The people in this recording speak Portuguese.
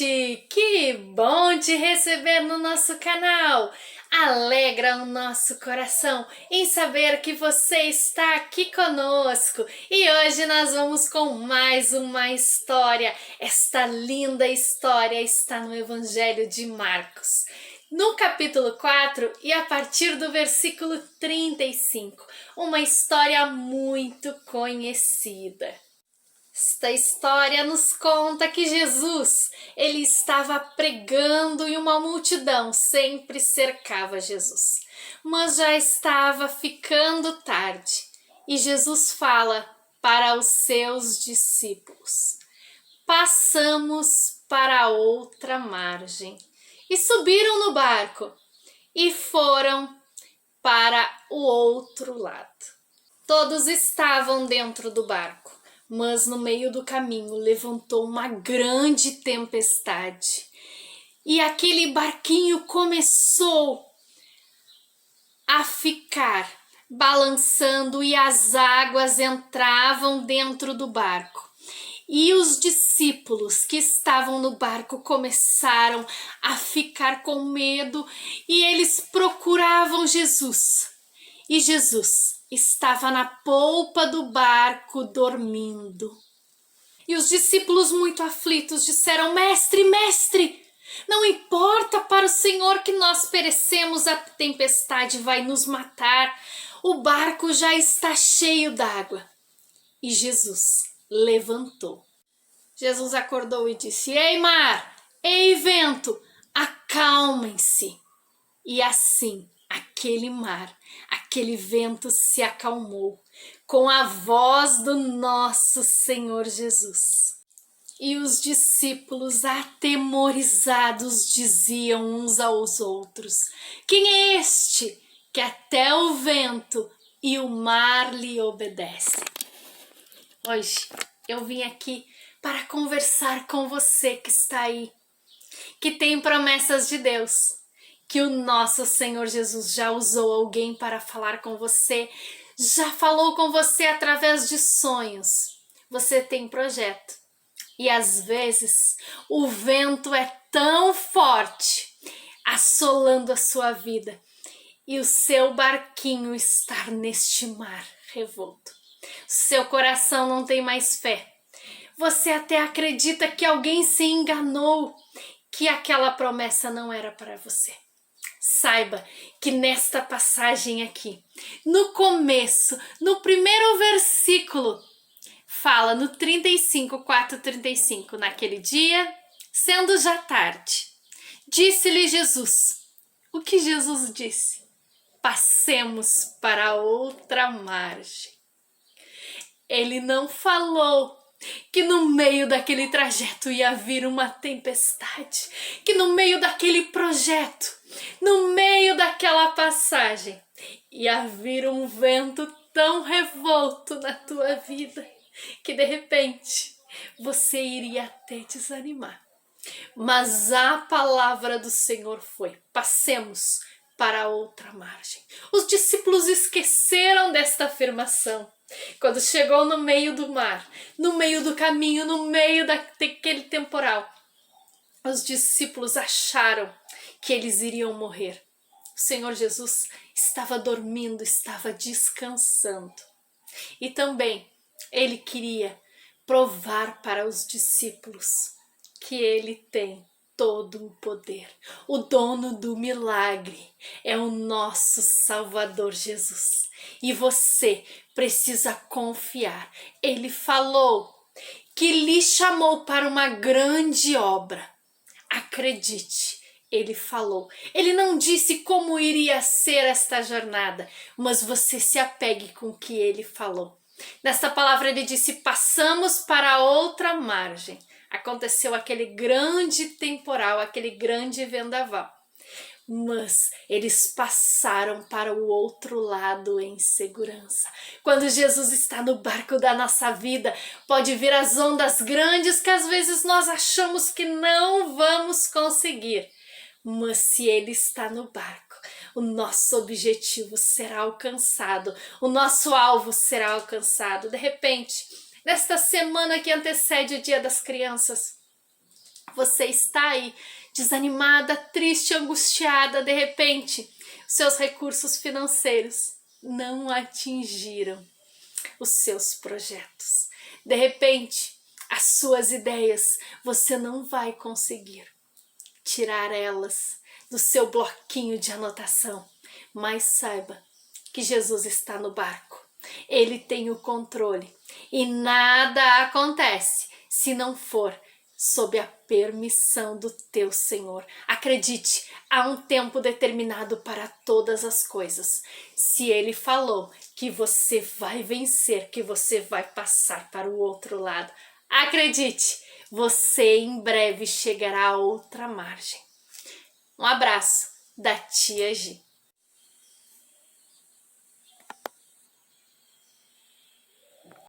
gente! Que bom te receber no nosso canal! Alegra o nosso coração em saber que você está aqui conosco. E hoje nós vamos com mais uma história. Esta linda história está no Evangelho de Marcos, no capítulo 4 e a partir do versículo 35. Uma história muito conhecida. Esta história nos conta que Jesus, ele estava pregando e uma multidão sempre cercava Jesus. Mas já estava ficando tarde e Jesus fala para os seus discípulos: passamos para outra margem. E subiram no barco e foram para o outro lado. Todos estavam dentro do barco, mas no meio do caminho levantou uma grande tempestade. E aquele barquinho começou a ficar balançando e as águas entravam dentro do barco. E os discípulos que estavam no barco começaram a ficar com medo e eles procuravam Jesus. E Jesus estava na polpa do barco dormindo. E os discípulos, muito aflitos, disseram: Mestre, mestre, não importa para o Senhor que nós perecemos, a tempestade vai nos matar, o barco já está cheio d'água. E Jesus levantou. Jesus acordou e disse: Ei mar, ei vento, acalmem-se. E assim, aquele mar, aquele vento se acalmou com a voz do nosso Senhor Jesus. E os discípulos, atemorizados, diziam uns aos outros: Quem é este que até o vento e o mar lhe obedecem? Hoje eu vim aqui para conversar com você que está aí, que tem promessas de Deus, que o nosso Senhor Jesus já usou alguém para falar com você, já falou com você através de sonhos. Você tem projeto e às vezes o vento é tão forte, assolando a sua vida e o seu barquinho está neste mar revolto. Seu coração não tem mais fé. Você até acredita que alguém se enganou, que aquela promessa não era para você. Saiba que nesta passagem aqui, no começo, no primeiro versículo, fala no 35, naquele dia, sendo já tarde, disse-lhe Jesus. O que Jesus disse? Passemos para outra margem. Ele não falou que no meio daquele trajeto ia vir uma tempestade, que no meio daquele projeto, no meio daquela passagem, ia vir um vento tão revolto na tua vida, que de repente você iria até desanimar. Mas a palavra do Senhor foi: passemos para outra margem. Os discípulos esqueceram desta afirmação. Quando chegou no meio do mar, no meio do caminho, no meio daquele temporal, os discípulos acharam que eles iriam morrer. O Senhor Jesus estava dormindo, estava descansando. E também ele queria provar para os discípulos que ele tem todo o poder. O dono do milagre é o nosso Salvador Jesus. E você precisa confiar. Ele falou que lhe chamou para uma grande obra. Acredite, ele falou. Ele não disse como iria ser esta jornada, mas você se apegue com o que ele falou. Nesta palavra ele disse: passamos para outra margem. Aconteceu aquele grande temporal, aquele grande vendaval. Mas eles passaram para o outro lado em segurança. Quando Jesus está no barco da nossa vida, pode vir as ondas grandes que às vezes nós achamos que não vamos conseguir. Mas se ele está no barco, o nosso objetivo será alcançado, o nosso alvo será alcançado. De repente, nesta semana que antecede o Dia das Crianças, Você está aí desanimada, triste, angustiada, de repente, seus recursos financeiros não atingiram os seus projetos. De repente, as suas ideias, você não vai conseguir tirar elas do seu bloquinho de anotação. Mas saiba que Jesus está no barco. Ele tem o controle e nada acontece se não for sob a permissão do teu Senhor. Acredite, há um tempo determinado para todas as coisas. Se Ele falou que você vai vencer, que você vai passar para o outro lado, acredite, você em breve chegará a outra margem. Um abraço da Tia Gi.